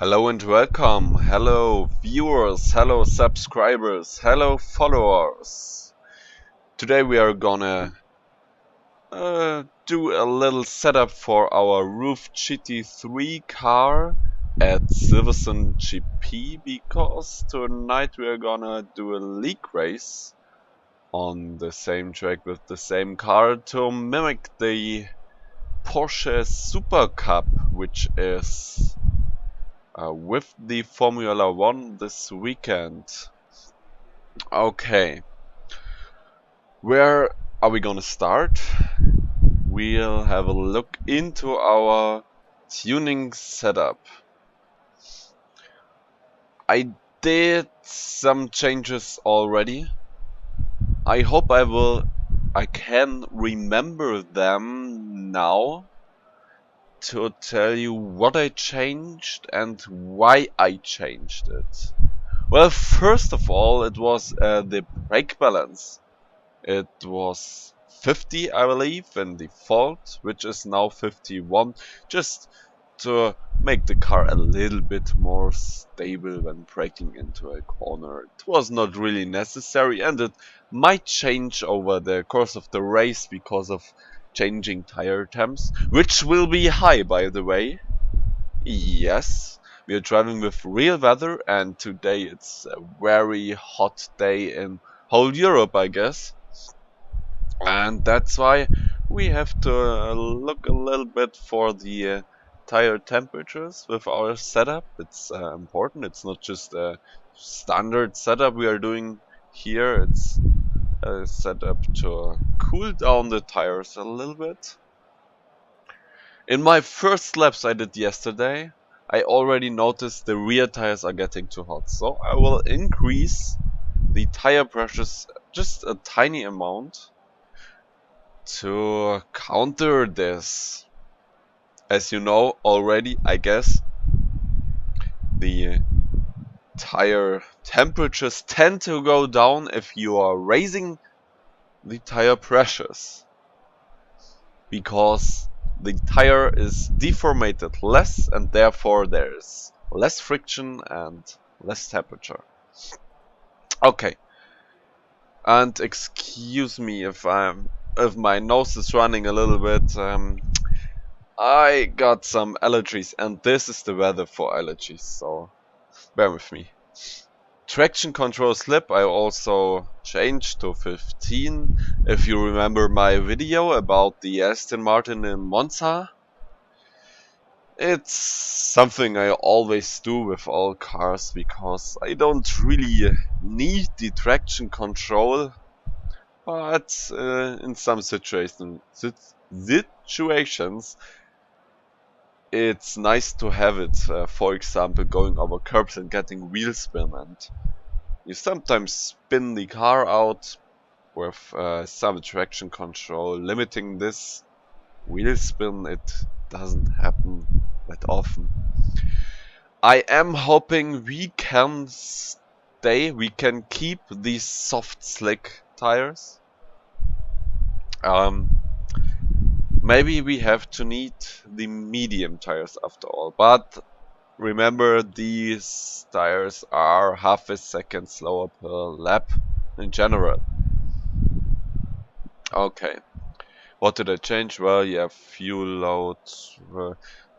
Hello and welcome, hello viewers, hello subscribers, hello followers. Today we are gonna do a little setup for our Ruf GT3 car at Silverstone GP because tonight we are gonna do a league race on the same track with the same car to mimic the Porsche Super Cup, which is with the Formula 1 this weekend. Okay, where are we gonna start? We'll have a look into our tuning setup. I did some changes already. I hope I can remember them now to tell you what I changed and why I changed it. Well, first of all, it was the brake balance. It was 50, I believe, in default, which is now 51, just to make the car a little bit more stable when braking into a corner. It was not really necessary, and it might change over the course of the race because of changing tire temps, which will be high, by the way. Yes, we are driving with real weather, and today it's a very hot day in whole Europe, I guess. And that's why we have to look a little bit for the tire temperatures with our setup. It's important. It's not just a standard setup we are doing here. It's a setup to cool down the tires a little bit. In my first laps I did yesterday, I already noticed the rear tires are getting too hot. So I will increase the tire pressures just a tiny amount to counter this. As you know already, I guess, the tire temperatures tend to go down if you are raising the tire pressures, because the tire is deformated less and therefore there is less friction and less temperature. Okay, and excuse me if my nose is running a little bit. I got some allergies, and this is the weather for allergies, so bear with me. Traction control slip I also changed to 15. If you remember my video about the Aston Martin in Monza, it's something I always do with all cars because I don't really need the traction control, but in some situations it's nice to have it, for example going over curbs and getting wheel spin, and you sometimes spin the car out with some traction control. Limiting this wheel spin, it doesn't happen that often. I am hoping we can keep these soft slick tires. Maybe we have to need the medium tires after all, but remember, these tires are half a second slower per lap in general. Okay, what did I change? Well, yeah, fuel load.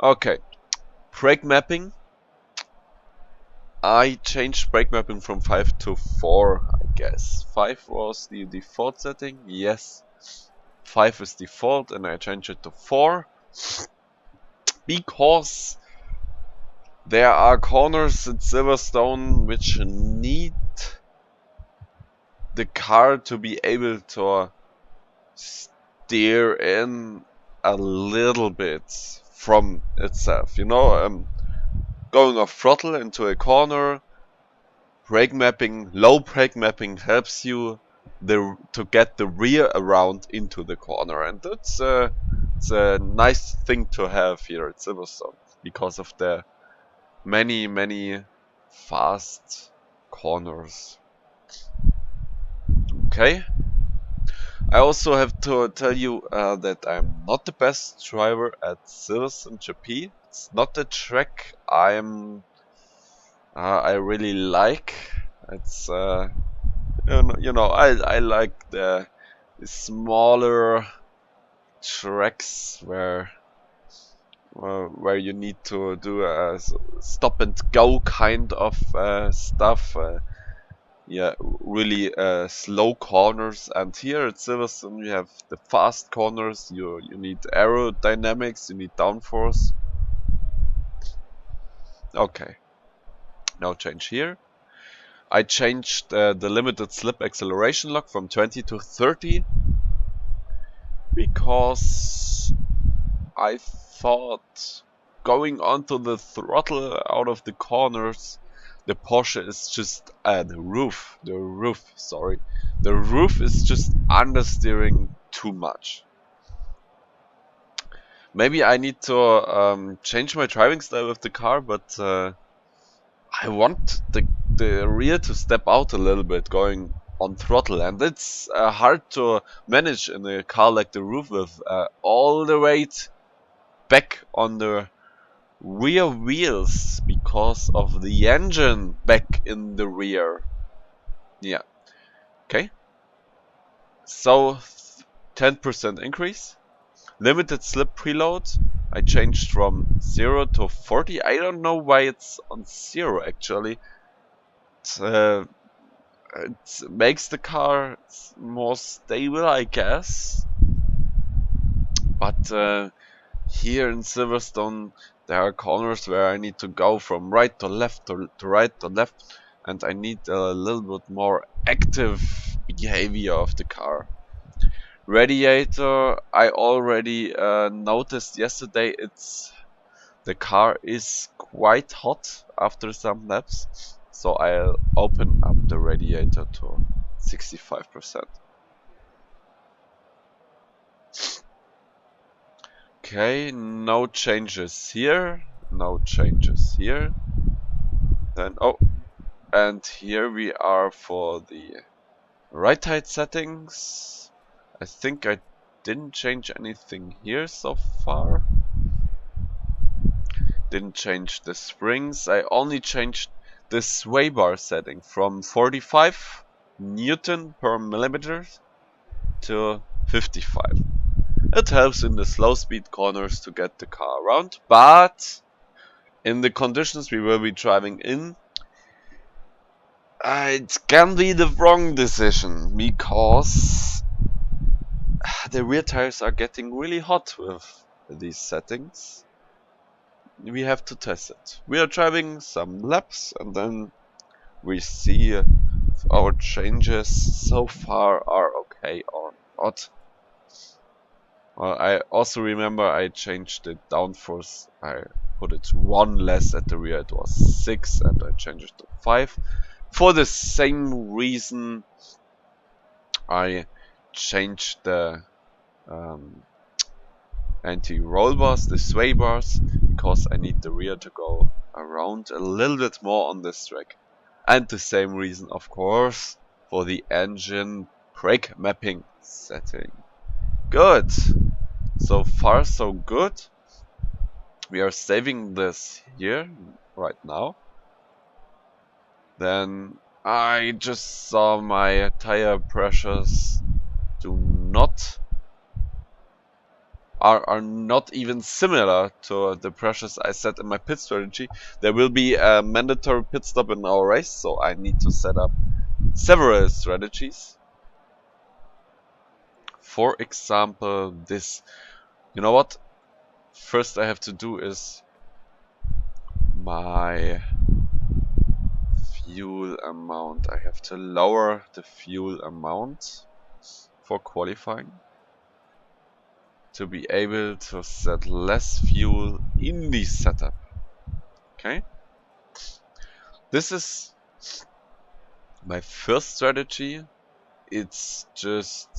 Okay, brake mapping. I changed brake mapping from 5 to 4, I guess. 5 was the default setting, yes. 5 is default, and I changed it to 4 because there are corners at Silverstone which need the car to be able to steer in a little bit from itself. You know, going off throttle into a corner, brake mapping, low brake mapping helps you to get the rear around into the corner, and it's a nice thing to have here at Silverstone because of the many fast corners. Okay. I also have to tell you that I'm not the best driver at Silverstone GP. It's not the track I'm I really like. It's I like the smaller tracks where you need to do a stop and go kind of stuff. Yeah, really slow corners. And here at Silverstone, you have the fast corners. You need aerodynamics. You need downforce. Okay, no change here. I changed the limited slip acceleration lock from 20 to 30 because I thought going onto the throttle out of the corners, the Porsche is just the roof is just understeering too much. Maybe I need to change my driving style with the car, but I want the rear to step out a little bit going on throttle, and it's hard to manage in a car like the Roof with all the weight back on the rear wheels because of the engine back in the rear. Yeah, okay. So 10% increase. Limited slip preload. I changed from 0 to 40. I don't know why it's on 0 actually. It makes the car more stable, I guess. But here in Silverstone, there are corners where I need to go from right to left to right to left, and I need a little bit more active behavior of the car. Radiator, I already noticed yesterday. The car is quite hot after some laps, so I'll open up the radiator to 65%. Okay, no changes here, no changes here. Then, oh, and here we are for the right height settings. I think I didn't change anything here so far. Didn't change the springs. I only changed the sway bar setting from 45 Newton per millimeter to 55. It helps in the slow speed corners to get the car around, but in the conditions we will be driving in, it can be the wrong decision because the rear tires are getting really hot with these settings. We have to test it. We are driving some laps and then we see if our changes so far are okay or not. I also remember I changed the downforce. I put it 1 less at the rear. It was 6 and I changed it to 5. For the same reason I changed the anti-roll bars, the sway bars, because I need the rear to go around a little bit more on this track. And the same reason, of course, for the engine brake mapping setting. Good! So far so good. We are saving this here right now. Then I just saw my tire pressures are not even similar to the pressures I set in my pit strategy. There will be a mandatory pit stop in our race, so I need to set up several strategies. For example, this. You know what? First I have to do is my fuel amount. I have to lower the fuel amount for qualifying to be able to set less fuel in the setup. Okay? This is my first strategy. It's just,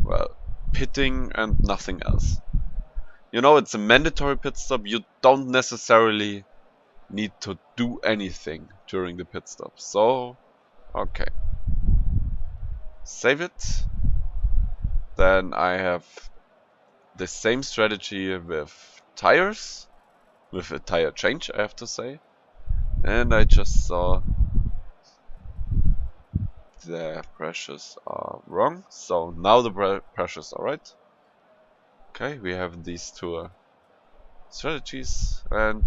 well, pitting and nothing else. You know, it's a mandatory pit stop. You don't necessarily need to do anything during the pit stop. So, okay. Save it. Then I have the same strategy with tires. With a tire change, I have to say. And I just saw the pressures are wrong, so now the pressures are right. Okay, we have these two strategies, and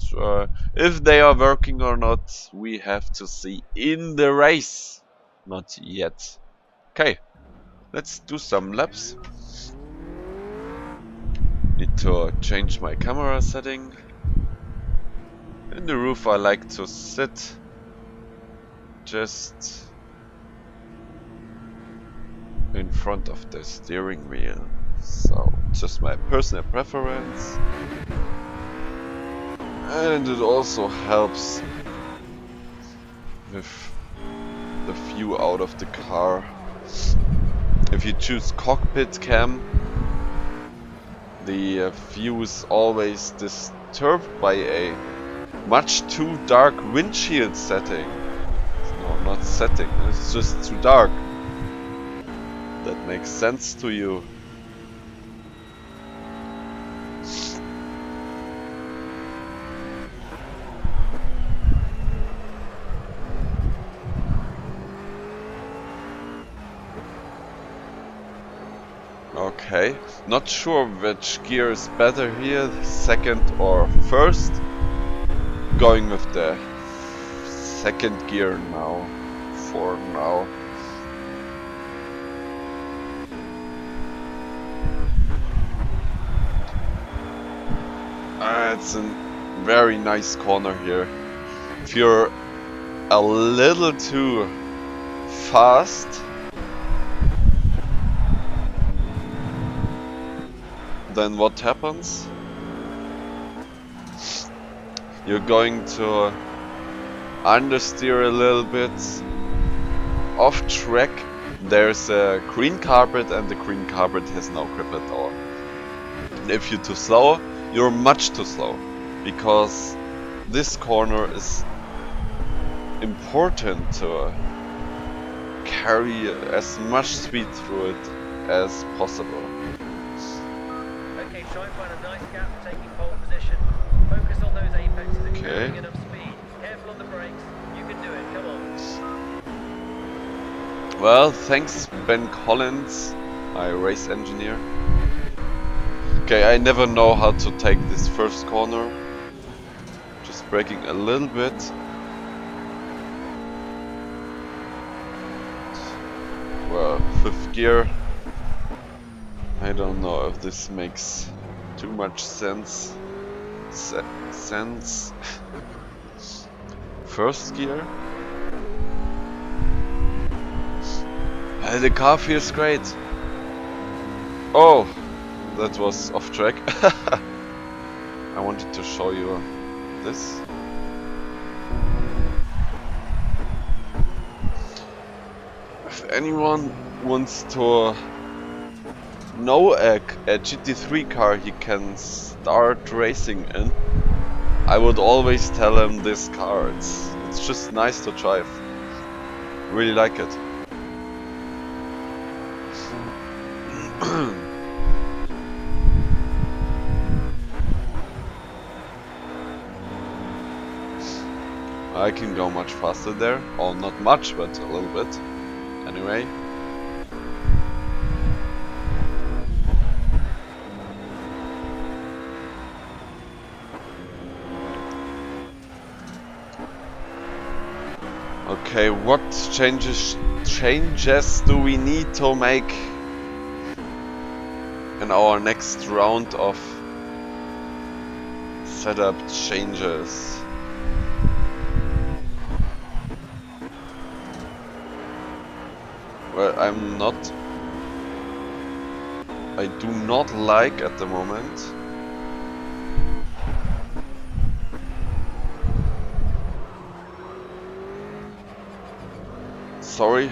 if they are working or not, we have to see in the race. Not yet. Okay, let's do some laps. Need to change my camera setting. In the roof I like to sit just in front of the steering wheel. So, just my personal preference. And it also helps with the view out of the car. If you choose cockpit cam, the view is always disturbed by a much too dark windshield setting. No, not setting, it's just too dark. That makes sense to you. Okay, not sure which gear is better here, second or first. Going with the second gear now, for now. It's a very nice corner here. If you're a little too fast, then what happens? You're going to understeer a little bit off track. There's a green carpet and the green carpet has no grip at all. And if you're too slow, you're much too slow, because this corner is important to carry as much speed through it as possible. Okay, try and find a nice gap, taking pole position. Focus on those apexes and carrying enough speed. Careful on the brakes. You can do it. Come on. Well, thanks Ben Collins, my race engineer. Okay, I never know how to take this first corner. Just braking a little bit. Well, fifth gear. I don't know if this makes too much sense. First gear. The car feels great. Oh, that was off track. I wanted to show you this. If anyone wants to know a GT3 car he can start racing in, I would always tell him this car. It's just nice to drive. Really like it. I can go much faster there, or not much, but a little bit. Anyway. Okay, what changes do we need to make in our next round of setup changes? Well, I do not like at the moment sorry,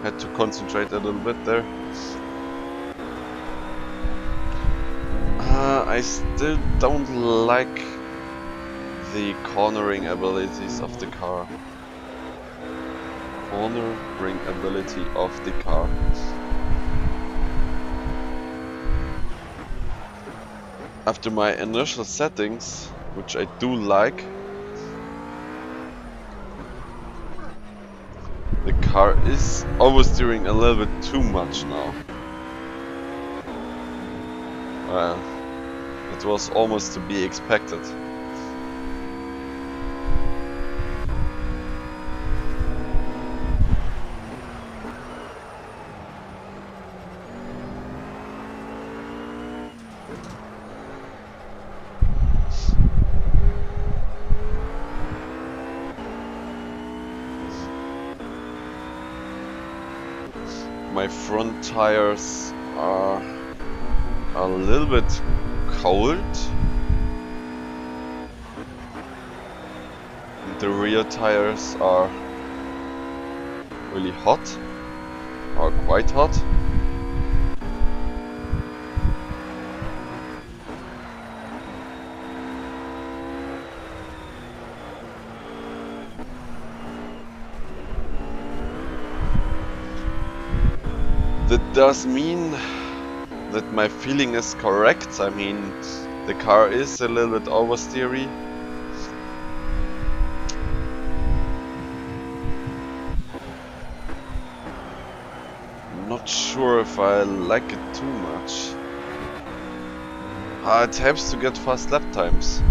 had to concentrate a little bit there. I still don't like the cornering abilities of the car. Cornering ability of the car. After my initial settings, which I do like, car is oversteering a little bit too much now. Well, it was almost to be expected. My front tires are a little bit cold. And the rear tires are really hot, or quite hot. That does mean that my feeling is correct. I mean, the car is a little bit oversteery. I'm not sure if I like it too much. It helps to get fast lap times.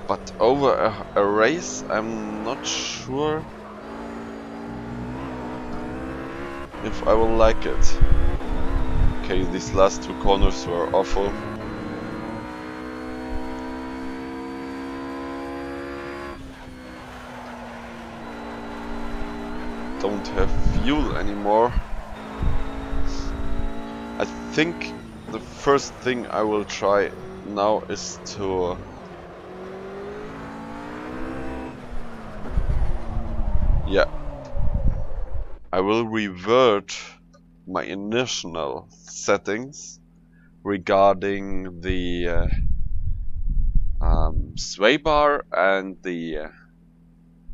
But over a race, I'm not sure if I will like it. Okay, these last two corners were awful. Don't have fuel anymore. I think the first thing I will try now is to I will revert my initial settings regarding the sway bar and the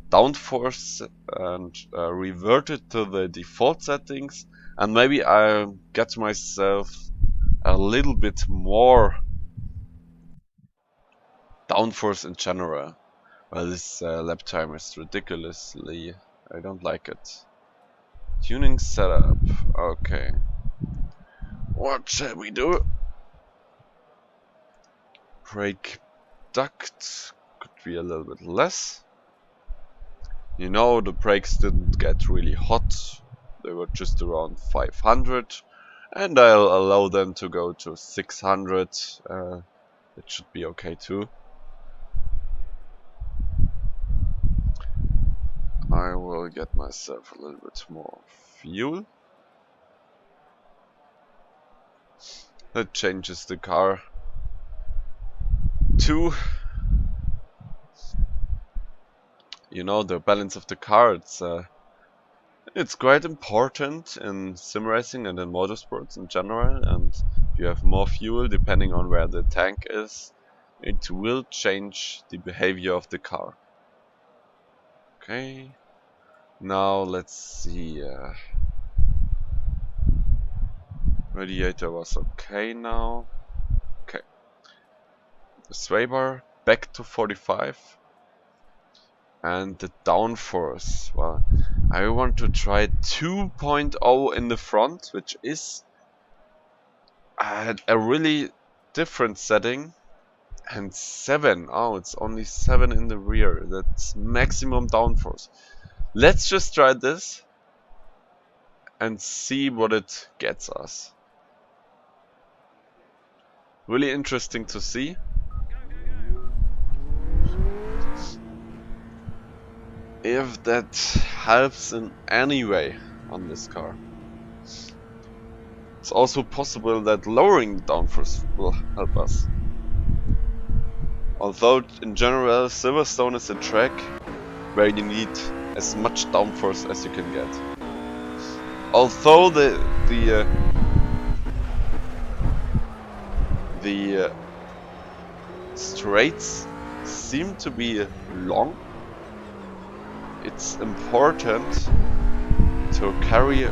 downforce and revert it to the default settings, and maybe I'll get myself a little bit more downforce in general. Well, this lap time is ridiculously... I don't like it. Tuning setup. Okay. What shall we do? Brake duct could be a little bit less. You know, the brakes didn't get really hot. They were just around 500. And I'll allow them to go to 600. It should be okay too. I will get myself a little bit more fuel. That changes the car to, you know, the balance of the car. It's quite important in sim racing and in motorsports in general, and if you have more fuel depending on where the tank is, it will change the behavior of the car. Okay, now let's see. Radiator was okay now. Okay, the sway bar back to 45. And the downforce, well, I want to try 2.0 in the front, which is a really different setting. And 7, oh, it's only 7 in the rear. That's maximum downforce. Let's just try this and see what it gets us. Really interesting to see. If that helps in any way on this car. It's also possible that lowering the downforce will help us. Although in general Silverstone is a track where you need as much downforce as you can get. Although the straights seem to be long, it's important to carry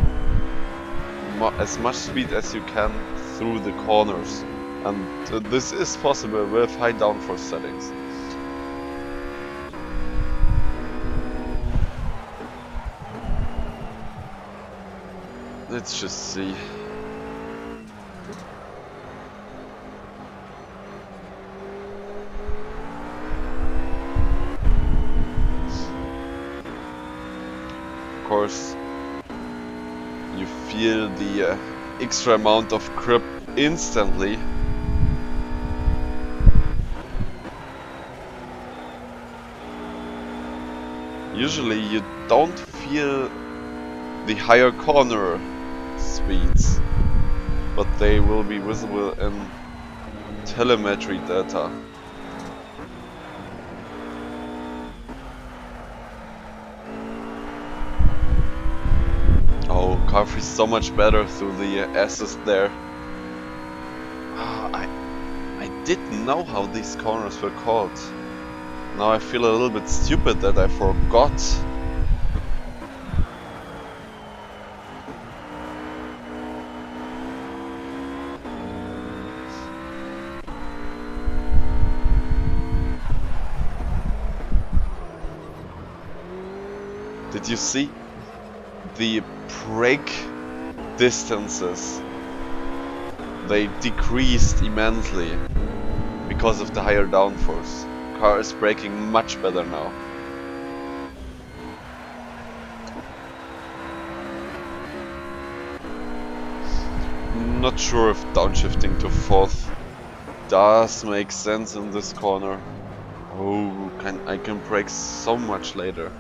as much speed as you can through the corners, and this is possible with high downforce settings. Let's just see. Of course, you feel the extra amount of grip instantly. Usually you don't feel the higher corner speeds, but they will be visible in telemetry data. Oh, car feels so much better through the assist there. I didn't know how these corners were called. Now I feel a little bit stupid that I forgot. Did you see the brake distances? They decreased immensely because of the higher downforce. Car is braking much better now. Not sure if downshifting to 4th does make sense in this corner. Oh, I can brake so much later.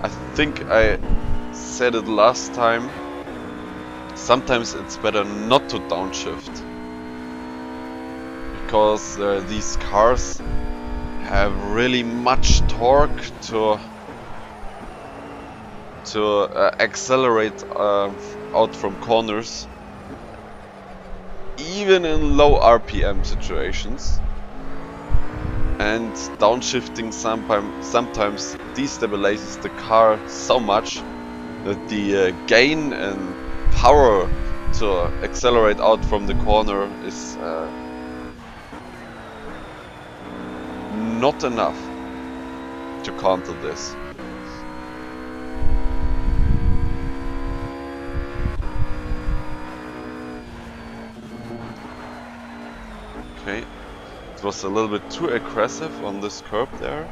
I think I said it last time. Sometimes it's better not to downshift, because these cars have really much torque to accelerate out from corners, even in low RPM situations. And downshifting sometimes destabilizes the car so much that the gain and power to accelerate out from the corner is not enough to counter this. Okay, it was a little bit too aggressive on this curb there.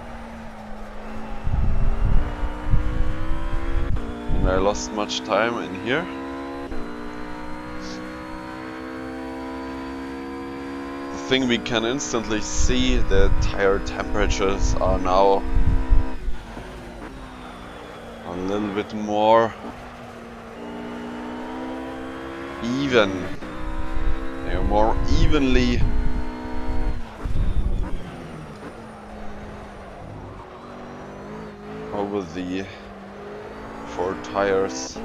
And I lost much time in here. The thing we can instantly see, the tire temperatures are now a little bit more even. They are more evenly over the 4 tires.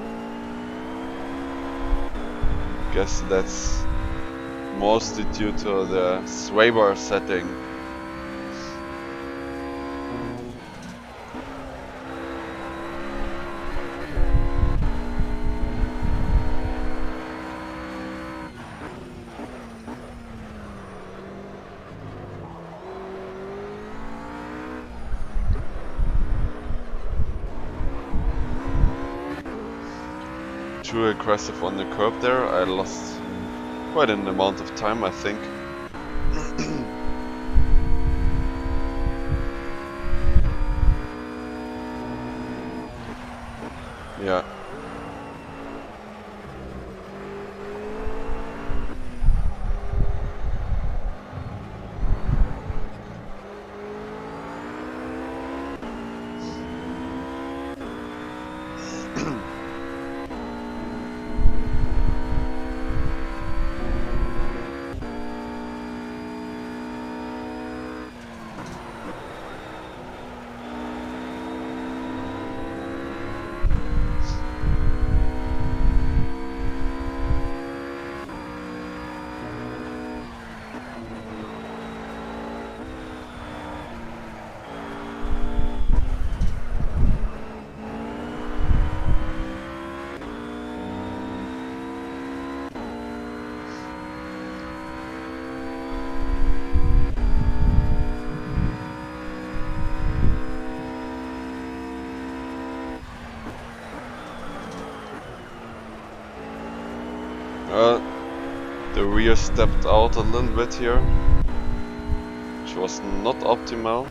Guess that's mostly due to the sway bar setting. Too aggressive on the curb there. I lost quite an amount of time, I think. Yeah. The rear stepped out a little bit here, which was not optimal.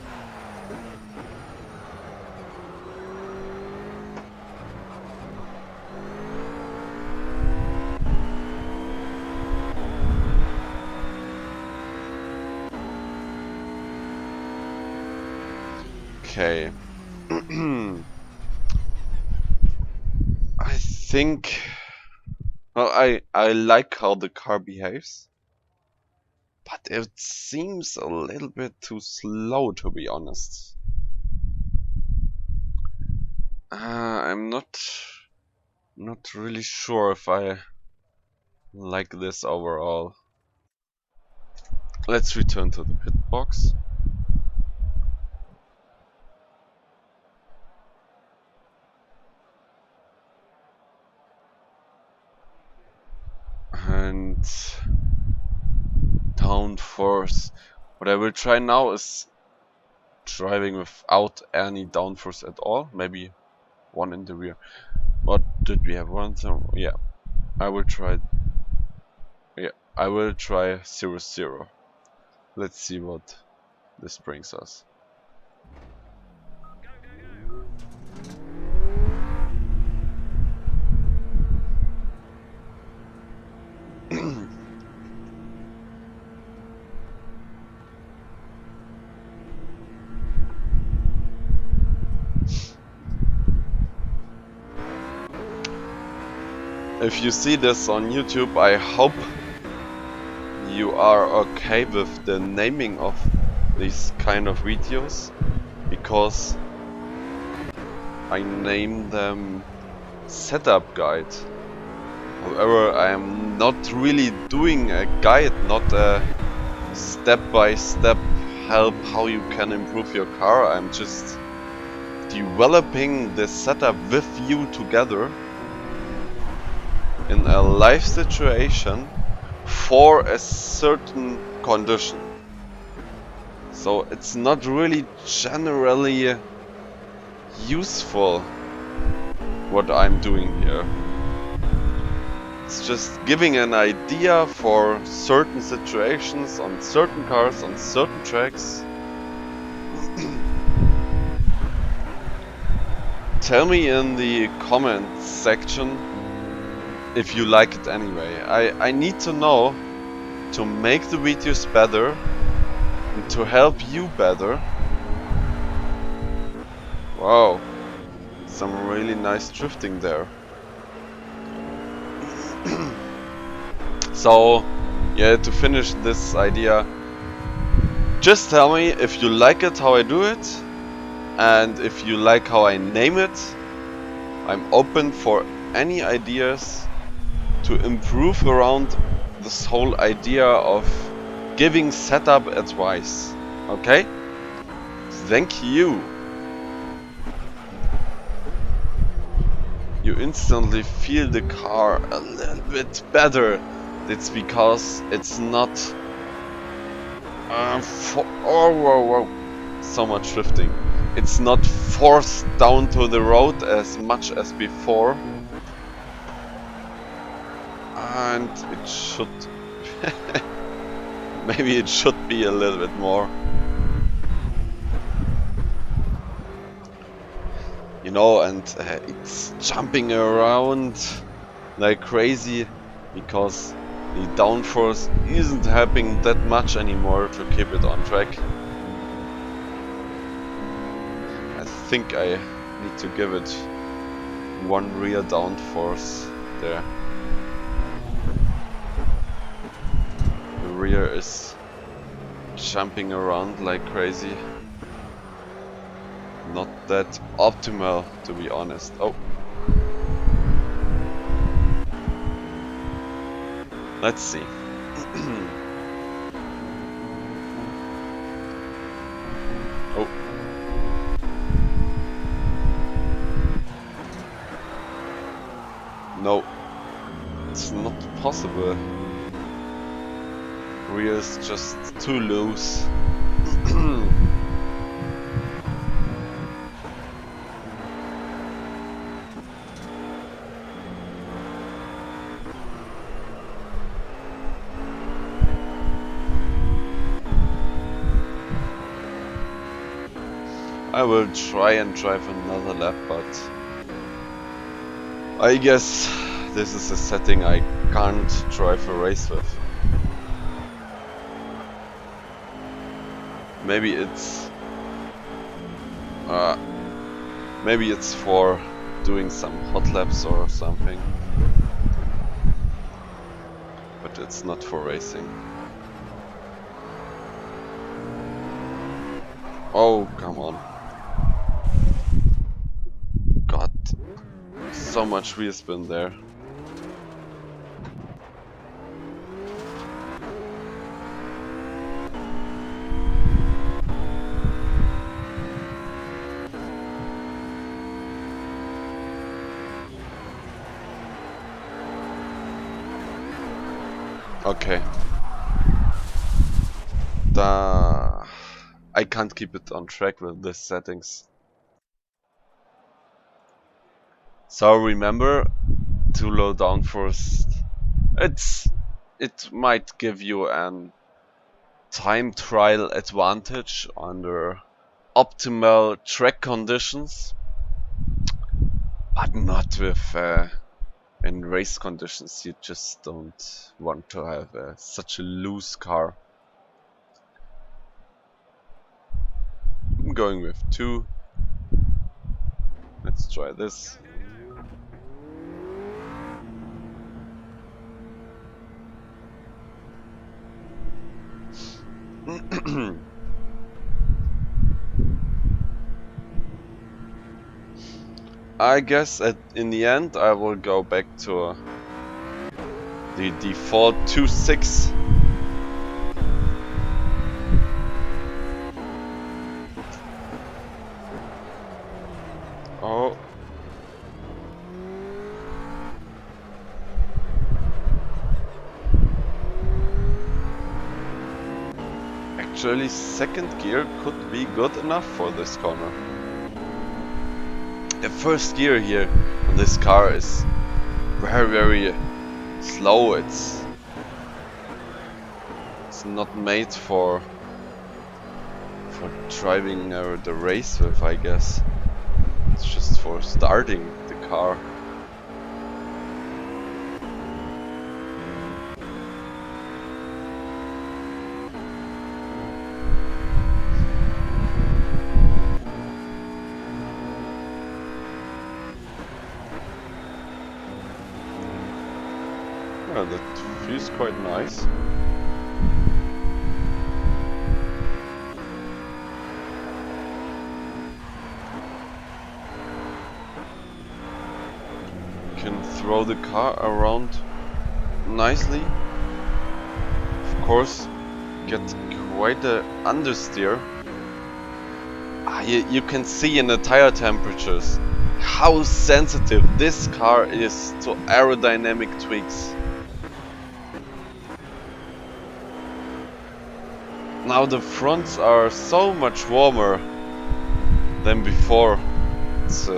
Okay. I think... Well, I like how the car behaves, but it seems a little bit too slow, to be honest. I'm not really sure if I like this overall. Let's return to the pit box. And downforce. What I will try now is driving without any downforce at all. Maybe one in the rear. What did we have? One? Yeah, I will try. Yeah, I will try 0-0. Let's see what this brings us. If you see this on YouTube, I hope you are okay with the naming of these kind of videos, because I name them setup guide. However, I am not really doing a guide, not a step-by-step help how you can improve your car. I'm just developing the setup with you together in a live situation for a certain condition. So it's not really generally useful what I'm doing here. It's just giving an idea for certain situations on certain cars on certain tracks. Tell me in the comment section if you like it anyway. I need to know to make the videos better and to help you better. Wow, some really nice drifting there. So, yeah, to finish this idea, just tell me if you like it how I do it, and if you like how I name it. I'm open for any ideas to improve around this whole idea of giving setup advice. Okay? Thank you. You instantly feel the car a little bit better. It's because it's not so much drifting. It's not forced down to the road as much as before. And it should... maybe it should be a little bit more. You know, and it's jumping around like crazy because the downforce isn't helping that much anymore to keep it on track. I think I need to give it one rear downforce there. The rear is jumping around like crazy. Not that optimal, to be honest. Oh. Let's see. Oh. No. It's not possible. Rear is just too loose. will try and drive another lap, but I guess this is a setting I can't drive a race with. Maybe it's for doing some hot laps or something, but it's not for racing. Oh, come on. God, so much wheel spin there. Okay. I can't keep it on track with these settings. So remember to low down first. It might give you an time trial advantage under optimal track conditions, but not with in race conditions. You just don't want to have such a loose car. I'm going with 2. Let's try this. I guess in the end I will go back to the default 2.6. Oh. Actually, second gear could be good enough for this corner. The first gear here on this car is very slow. It's not made for driving the race with, I guess. It's just for starting the car. Yeah, that feels quite nice. Can throw the car around nicely. Of course, get quite a understeer. You can see in the tire temperatures how sensitive this car is to aerodynamic tweaks. Now the fronts are so much warmer than before. It's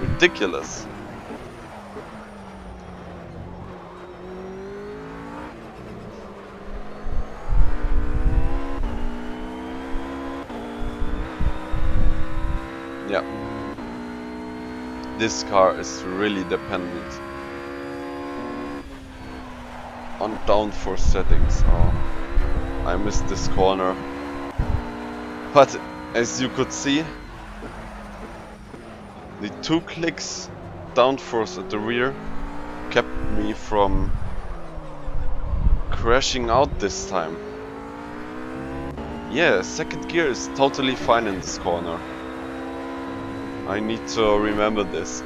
ridiculous. Yeah. This car is really dependent on downforce settings. Oh, I missed this corner. But as you could see, the 2 clicks downforce at the rear kept me from crashing out this time. Yeah, second gear is totally fine in this corner. I need to remember this.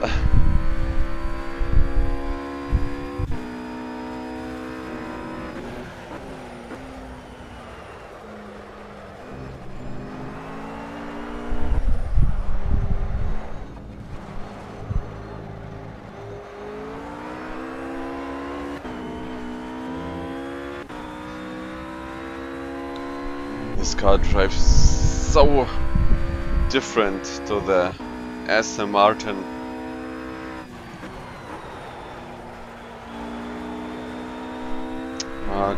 This car drives so different to the Aston Martin.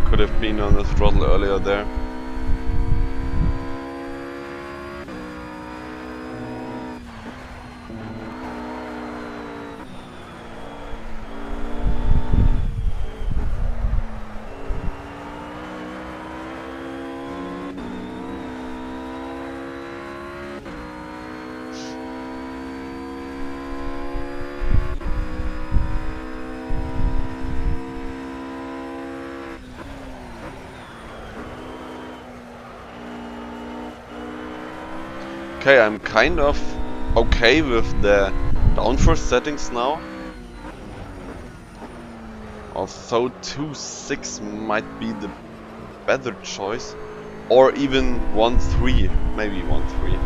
Could have been on the throttle earlier there. Okay, I'm kind of okay with the downforce settings now. Although 2.6 might be the better choice. Or even 1.3. Maybe 1.3.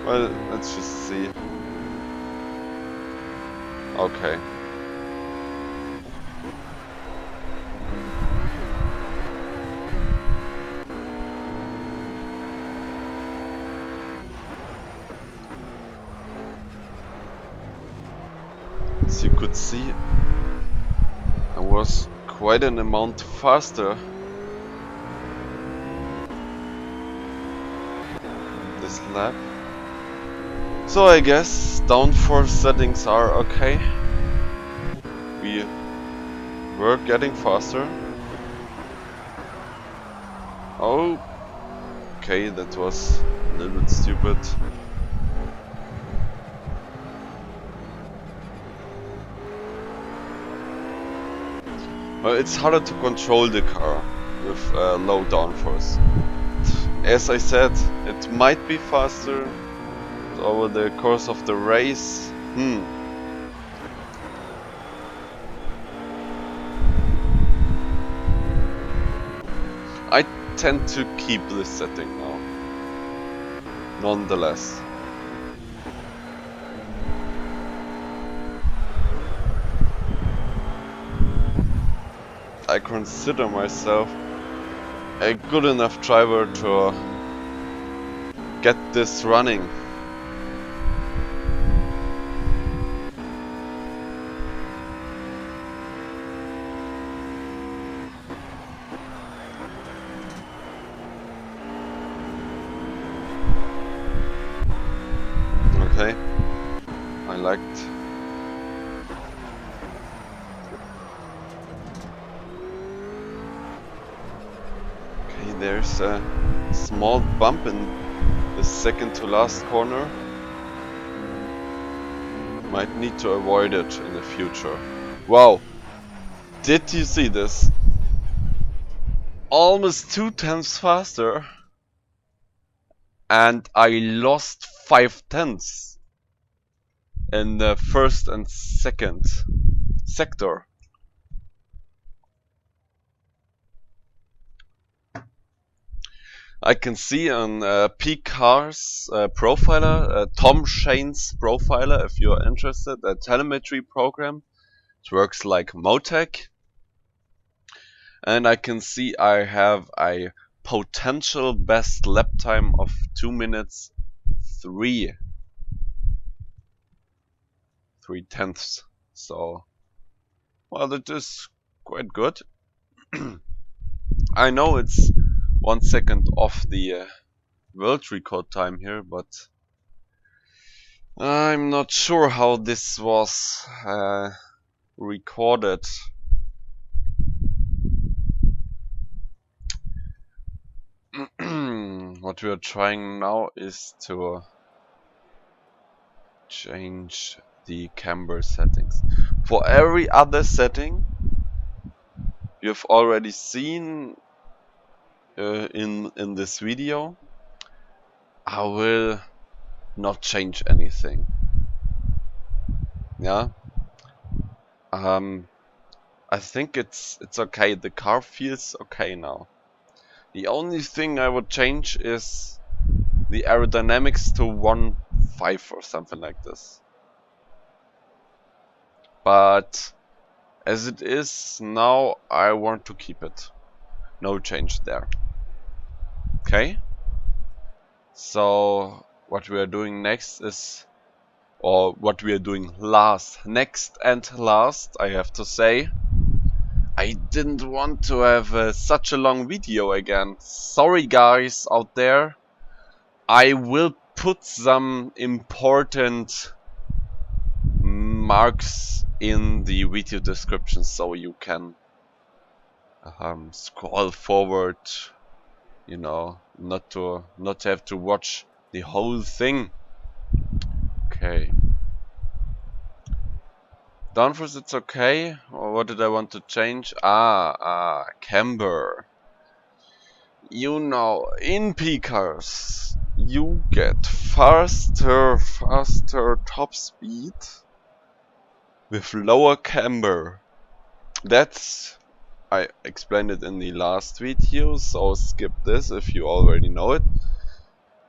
Well, let's just see. Okay. As you could see, I was quite an amount faster this lap. So I guess downforce settings are okay. We were getting faster. Oh, okay, that was a little bit stupid. Well, it's harder to control the car with low downforce. As I said, it might be faster over the course of the race. I tend to keep this setting now, nonetheless. I consider myself a good enough driver to get this running. Okay, I liked. Okay, there's a small bump in the second to last corner. Might need to avoid it in the future. Wow, did you see this? Almost 2 tenths faster, and I lost 5 tenths in the first and second sector. I can see on P-Cars profiler, Tom Shane's profiler, if you're interested, a telemetry program. It works like Motec. And I can see I have a potential best lap time of 2 minutes 3 tenths. So, well, that is quite good. I know it's 1 second off the world record time here, but I'm not sure how this was recorded. What we are trying now is to change the camber settings. For every other setting you've already seen in this video, I will not change anything. Yeah. I think it's okay. The car feels okay now. The only thing I would change is the aerodynamics to 1.5 or something like this. But as it is now, I want to keep it. No change there. Okay? So what we are doing next is, or what we are doing next and last, I have to say, I didn't want to have such a long video again. Sorry guys out there. I will put some important marks in the video description so you can scroll forward, you know, not to have to watch the whole thing. Okay. Downforce, it's okay. Or what did I want to change? Camber. You know, in P-cars, you get faster top speed with lower camber. I explained it in the last video, so skip this if you already know it.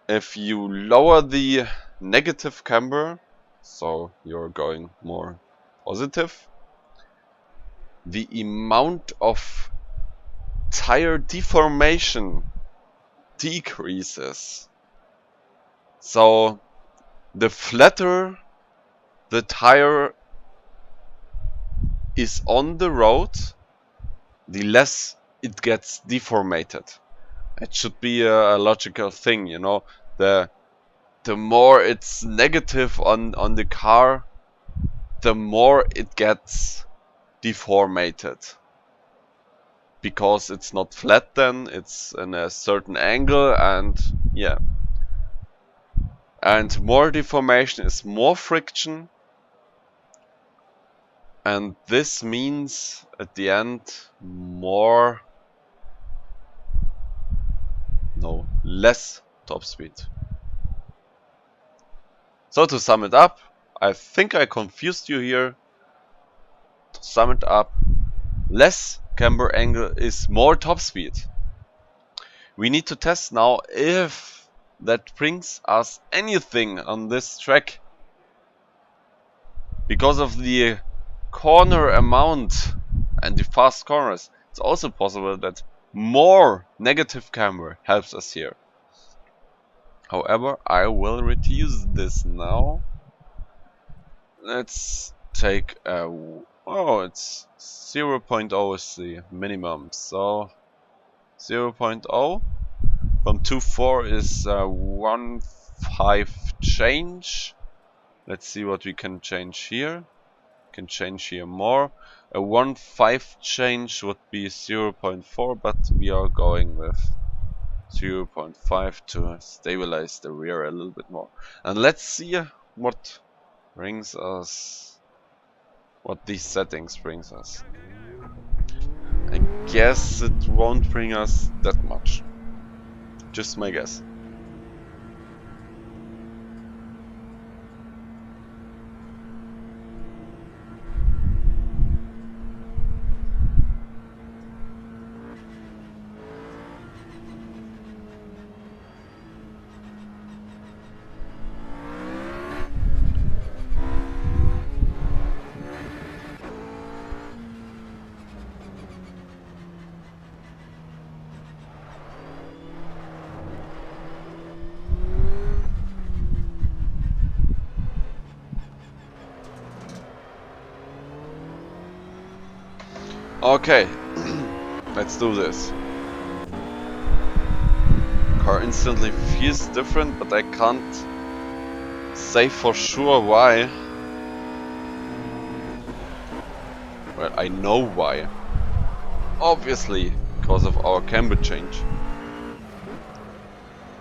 If you lower the negative camber, so you're going more positive, the amount of tire deformation decreases. So the flatter the tire is on the road, the less it gets deformated. It should be a logical thing, you know. The more it's negative on the car, the more it gets deformated. Because it's not flat then, it's in a certain angle, and yeah. And more deformation is more friction, and this means at the end less top speed. So to sum it up, I think I confused you here. To sum it up, less camber angle is more top speed. We need to test now if that brings us anything on this track. Because of the corner amount and the fast corners, it's also possible that more negative camber helps us here. However, I will reduce this now. Let's take a... oh, it's 0.0 is the minimum, so 0.0 from 2.4 is 1.5 change. Let's see what we can change here. Can change here more. A 1.5 change would be 0.4, but we are going with 0.5 to stabilize the rear a little bit more. And let's see what brings us, what these settings brings us. I guess it won't bring us that much. Just my guess. Okay, let's do this. Car instantly feels different, but I can't say for sure why. Well, I know why. Obviously, because of our camber change.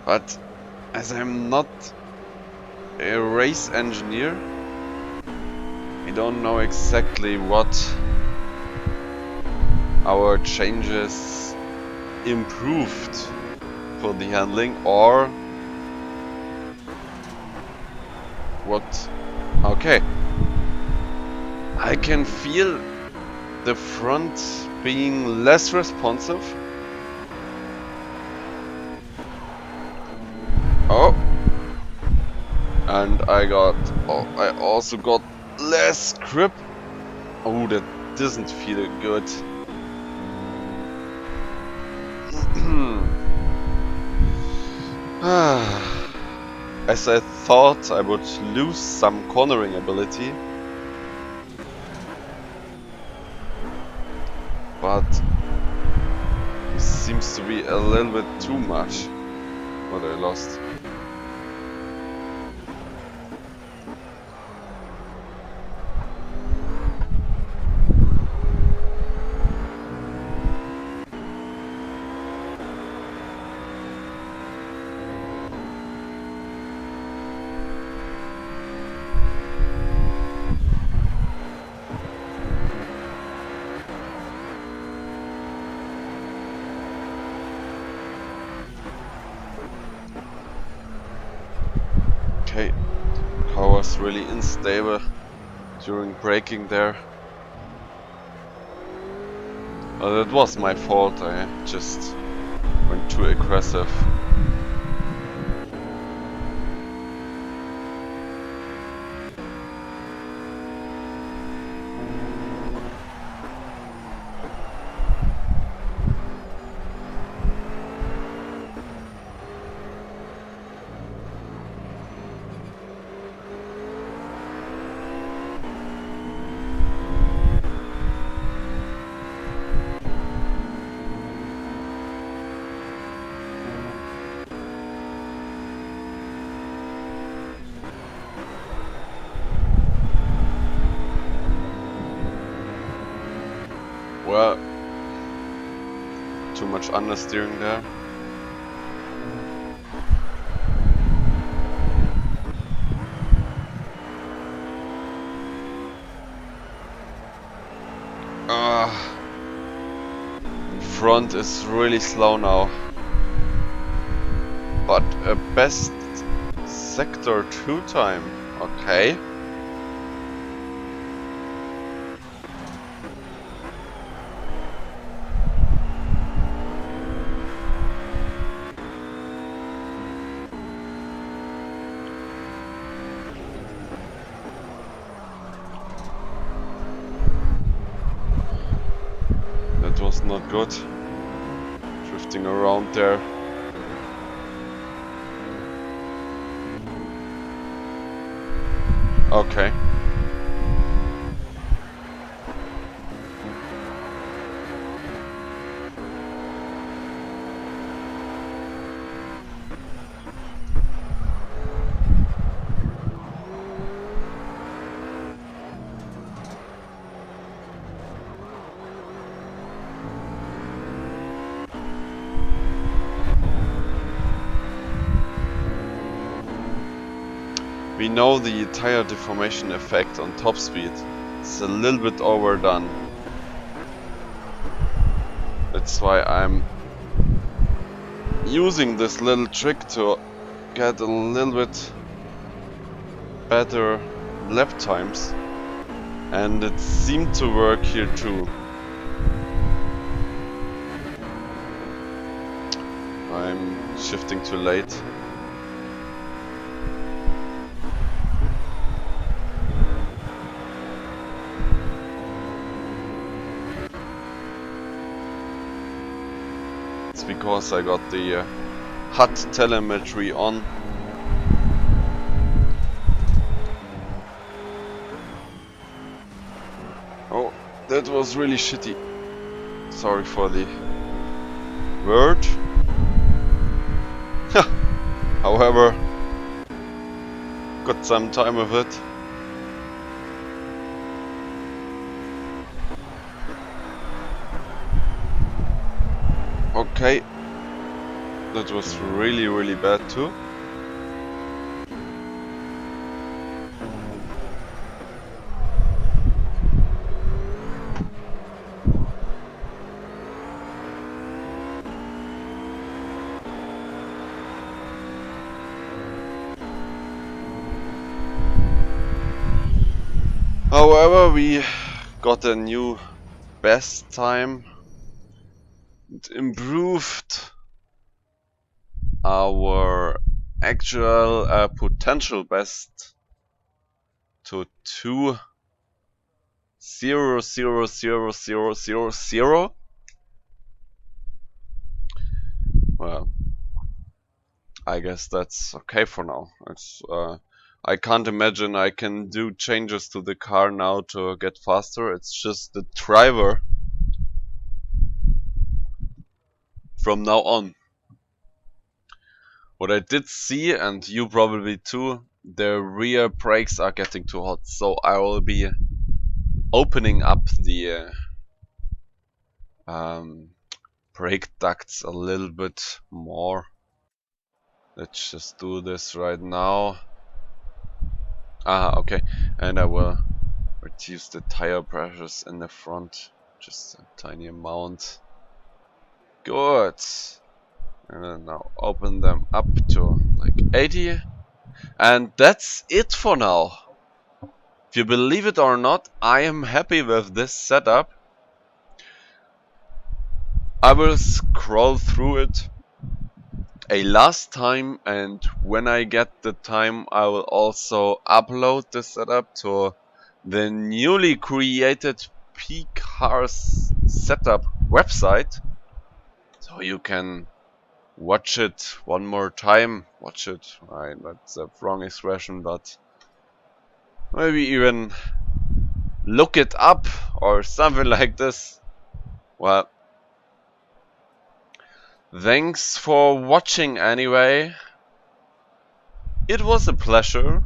But as I'm not a race engineer, I don't know exactly what our changes improved for the handling, or what. Okay, I can feel the front being less responsive. Oh, and I also got less grip. Oh, that doesn't feel good. As I thought I would lose some cornering ability, but it seems to be a little bit too much what I lost. was really unstable during braking there. That was my fault, I just went too aggressive. Well, too much understeering there. Front is really slow now. But a best sector 2 time, okay. That was not good. Drifting around there. Okay. We know the tire deformation effect on top speed. It's a little bit overdone. That's why I'm using this little trick to get a little bit better lap times. And it seemed to work here too. I'm shifting too late. It's because I got the HUD telemetry on. Oh, that was really shitty. Sorry for the word. However, got some time with it. Okay, that was really bad too. However, we got a new best time. It improved our actual potential best to 2:00:00:0. Well, I guess that's okay for now. It's I can't imagine I can do changes to the car now to get faster. It's just the driver from now on. What I did see, and you probably too, the rear brakes are getting too hot, so I will be opening up the brake ducts a little bit more. Let's just do this right now. Okay, and I will reduce the tire pressures in the front, just a tiny amount. Good. And then now open them up to like 80. And that's it for now. If you believe it or not, I am happy with this setup. I will scroll through it a last time, and when I get the time I will also upload the setup to the newly created P-Cars setup website, so you can watch it one more time. Watch it, that's a wrong expression, but maybe even look it up or something like this. Well, thanks for watching anyway. It was a pleasure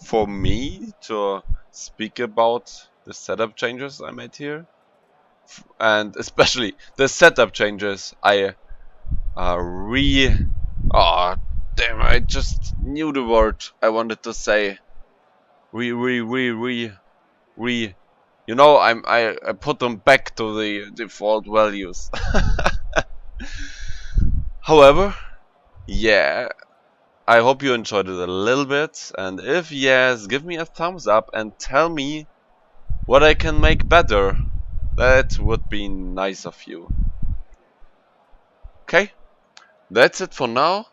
for me to speak about the setup changes I made here. And especially the setup changes I oh damn, I just knew the word I wanted to say. Re You know, I put them back to the default values. However, yeah, I hope you enjoyed it a little bit, and if yes, give me a thumbs up and tell me what I can make better. That would be nice of you. Okay, that's it for now.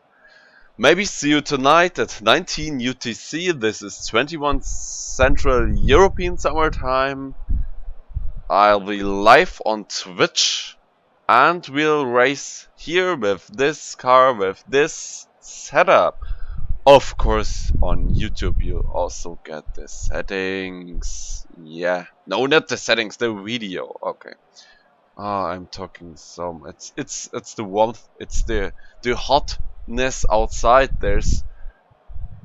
Maybe see you tonight at 19 UTC. This is 21 Central European Summer Time. I'll be live on Twitch and we'll race here with this car, with this setup. Of course, on YouTube you also get the settings. Yeah, no, not the settings, the video. Okay. Ah, I'm talking so. It's the warmth. It's the hotness outside. There's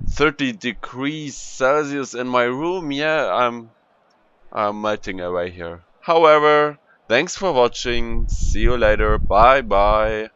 30 degrees Celsius in my room. Yeah, I'm melting away here. However, thanks for watching. See you later. Bye bye.